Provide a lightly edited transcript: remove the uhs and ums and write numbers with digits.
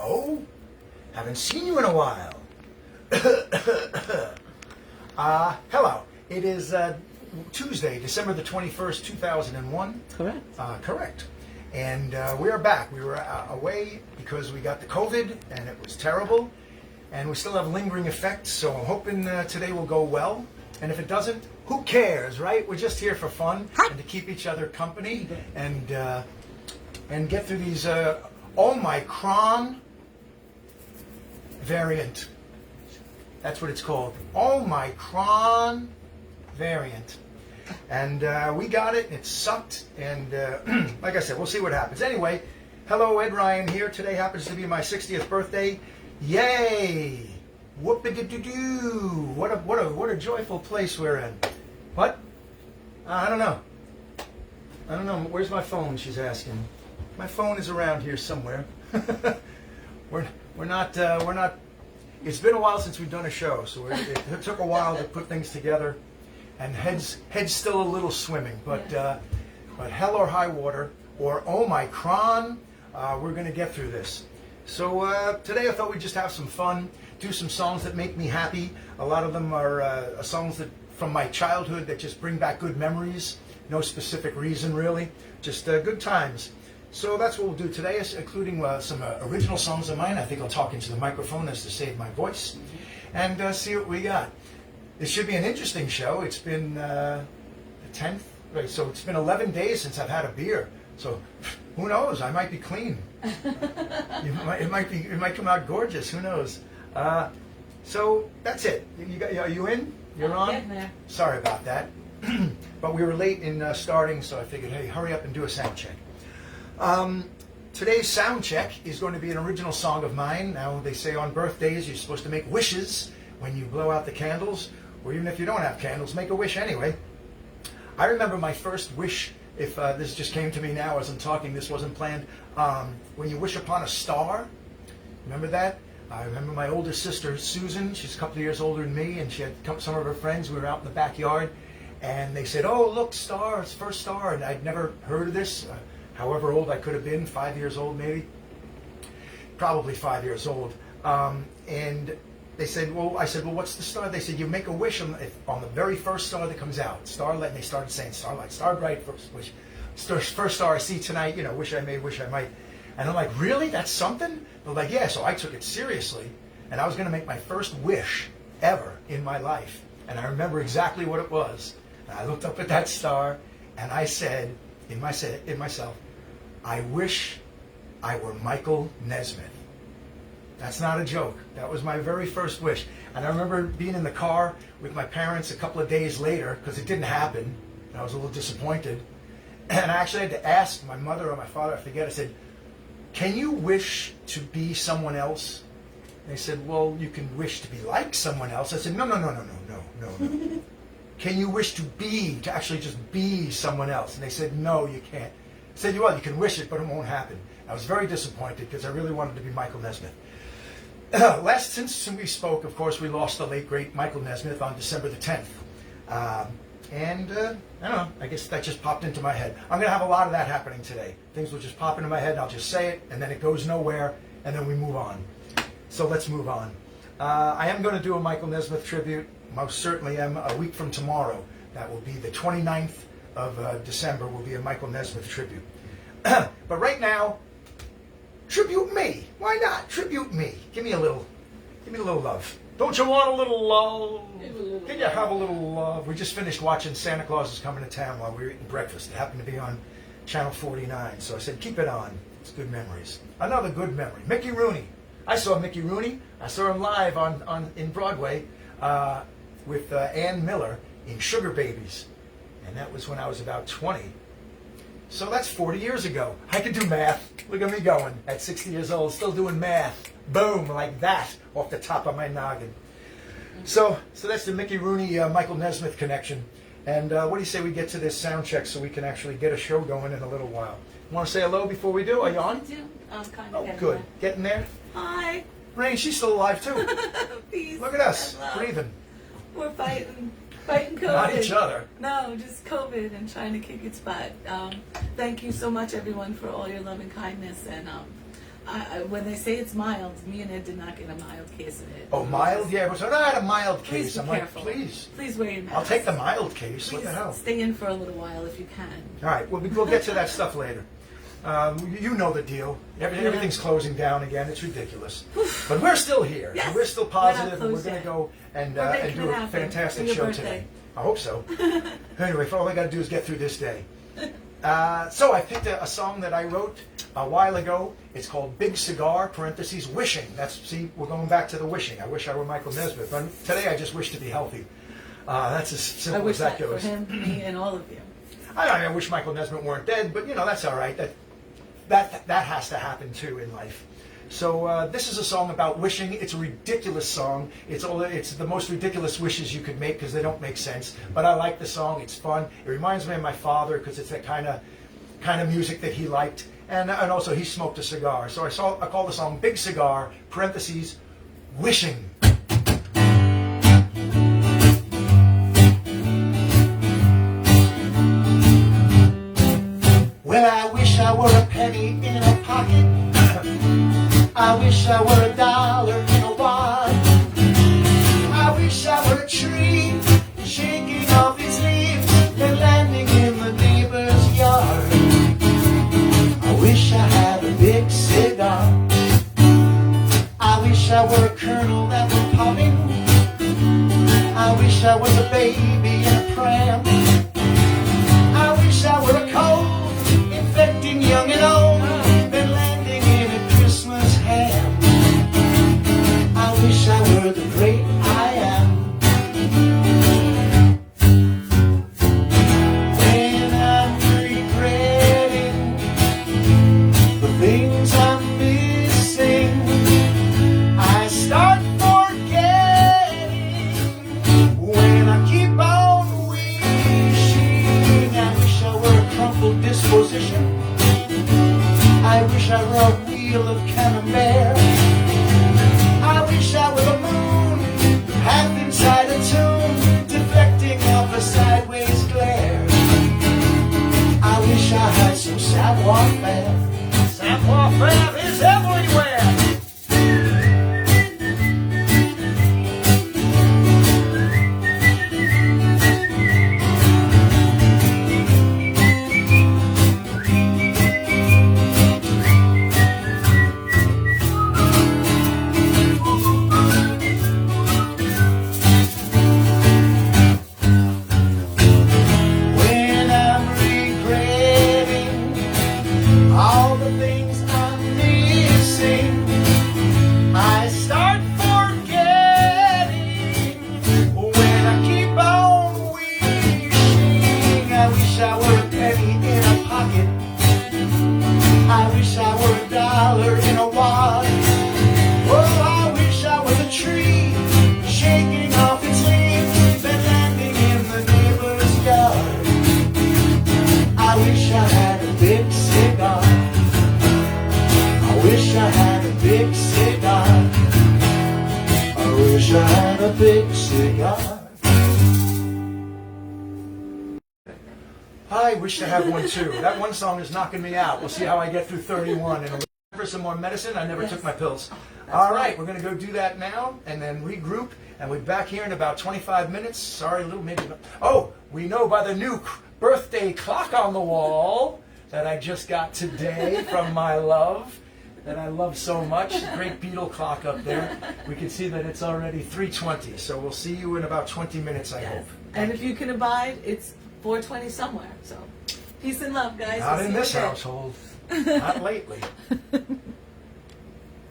Hello. Haven't seen you in a while. Hello. It is Tuesday, December the 21st, 2001. Correct. Correct. And we are back. We were away because we got the COVID, and it was terrible. And we still have lingering effects, so I'm hoping today will go well. And if it doesn't, who cares, right? We're just here for fun and to keep each other company and get through these Omicron variant. That's what it's called. Omicron variant. And we got it, and it sucked. And like I said, we'll see what happens. Anyway, hello, Ed Ryan here. Today happens to be my 60th birthday. Yay! Whoop-a-doo-doo-doo! What a joyful place we're in. What? I don't know. I don't know. Where's my phone? She's asking. My phone is around here somewhere. We're not. It's been a while since we've done a show, so it took a while to put things together. And head's still a little swimming, but hell or high water or Omicron, we're going to get through this. So today I thought we'd just have some fun, do some songs that make me happy. A lot of them are songs that from my childhood that just bring back good memories. No specific reason really, just good times. So that's what we'll do today, including some original songs of mine. I think I'll talk into the microphone as to save my voice, and see what we got. It should be an interesting show. It's been the 10th, right? So it's been 11 days since I've had a beer. So who knows? I might be clean. It might come out gorgeous. Who knows? So that's it. Are you in? You're on? Getting there. Sorry about that. But we were late in starting, so I figured, hey, hurry up and do a sound check. Today's sound check is going to be an original song of mine. Now, they say on birthdays you're supposed to make wishes when you blow out the candles, or even if you don't have candles, make a wish anyway. I remember my first wish, if this just came to me now as I'm talking, this wasn't planned, when you wish upon a star. Remember that? I remember my older sister, Susan, she's a couple of years older than me, and she had some of her friends. We were out in the backyard, and they said, oh, look, star, it's first star. And I'd never heard of this, however old I could have been, 5 years old maybe. Probably 5 years old. And they said, I said, well, what's the star? They said, you make a wish on the very first star that comes out. Starlight, and they started saying starlight, star bright, first wish. First star I see tonight, wish I may, wish I might. And I'm like, really? That's something? They're like, yeah. So I took it seriously, and I was going to make my first wish ever in my life. And I remember exactly what it was. And I looked up at that star, and I said in myself, I wish I were Michael Nesmith. That's not a joke. That was my very first wish. And I remember being in the car with my parents a couple of days later, because it didn't happen, and I was a little disappointed. And I actually had to ask my mother or my father, I forget, I said, can you wish to be someone else? And they said, well, you can wish to be like someone else. I said, no. Can you wish to actually just be someone else? And they said, no, you can't. I said, well, you can wish it, but it won't happen. I was very disappointed because I really wanted to be Michael Nesmith. Since we spoke, of course, we lost the late, great Michael Nesmith on December the 10th. I don't know, I guess that just popped into my head. I'm going to have a lot of that happening today. Things will just pop into my head, and I'll just say it, and then it goes nowhere, and then we move on. So let's move on. I am going to do a Michael Nesmith tribute. Most certainly am. A week from tomorrow. That will be the 29th of December will be a Michael Nesmith tribute. But right now, tribute me. Why not? Tribute me. Give me a little love. Don't you want a little love? Can you have a little love? We just finished watching Santa Claus is Coming to Town while we were eating breakfast. It happened to be on Channel 49, so I said, keep it on. It's good memories. Another good memory. Mickey Rooney. I saw Mickey Rooney. I saw him live in Broadway with Ann Miller in Sugar Babies. And that was when I was about 20. So that's 40 years ago. I can do math. Look at me going at 60 years old, still doing math. Boom, like that, off the top of my noggin. So that's the Mickey Rooney, Michael Nesmith connection. And what do you say we get to this sound check so we can actually get a show going in a little while? Want to say hello before we do? Are you on? I do. I'm kind of Oh, good. Getting there? Hi. Rain, she's still alive too. Peace. Look at us, and love. breathing. We're fighting COVID. Not each other. No, just COVID and trying to kick its butt. Thank you so much, everyone, for all your love and kindness. And When they say it's mild, me and Ed did not get a mild case of it. Oh, mild? Yeah, but I had a mild Please case. be I'm like, careful. please. Please wear your mask. I'll take the mild case. Please What the hell? stay in for a little while if you can. All right, we'll get to that stuff later. You know the deal. Everything's closing down again. It's ridiculous. But we're still here. Yes. And we're still We're not positive. And we're closed going to yet. go and We're making do it a happen fantastic for your show birthday. today. I hope so. Anyway, all I got to do is get through this day. So I picked a song that I wrote a while ago. It's called Big Cigar, parentheses, Wishing. See, we're going back to the wishing. I wish I were Michael Nesmith. But today I just wish to be healthy. That's as I simple wish as that that goes. for him, me, and all of you. I wish Michael Nesmith weren't dead, but that's all right. That has to happen too in life. So this is a song about wishing. It's a ridiculous song. It's the most ridiculous wishes you could make because they don't make sense. But I like the song. It's fun. It reminds me of my father because it's that kind of music that he liked, and also he smoked a cigar. So I call the song Big Cigar, parentheses, Wishing. Well, I wish I were a penny in a pocket. I wish I were a dollar in a wad. I wish I were a tree shaking off its leaves and landing in the neighbor's yard. I wish I had a big cigar. I wish I were a kernel that was popping. I wish I was a baby in a pram. I wish I were a cold, infecting young and old, then landing in a Christmas ham. I wish I were the great I am. When I'm regretting the things I'm missing, I start forgetting. When I keep on wishing, I wish I were a crumpled disposition. I wish I were a wheel of camembert. I wish I were the moon, half inside a tomb, deflecting off a sideways glare. I wish I had some savoir-faire. Savoir-faire is everywhere. When I'm regretting all the things I'm missing, I start forgetting. When I keep on wishing, I wish I were a penny in a pocket. I wish I were a dollar in a wad. Oh, I wish I was a tree shaking off its leaves and landing in the neighbor's yard. I wish I had a big cigar. I wish I had a big cigar. I wish I had a big cigar. I wish to have one too. That one song is knocking me out. We'll see how I get through 31. And for some more medicine, I never took my pills. All right, we're going to go do that now and then regroup. And we're back here in about 25 minutes. Sorry, a little maybe. Oh, we know by the new birthday clock on the wall that I just got today from my love, that I love so much. The great beetle clock up there. We can see that it's already 3:20. So we'll see you in about 20 minutes, I hope. And if you can abide, it's 4:20 somewhere. So peace and love, guys. Not We'll in see you this again. household. Not lately.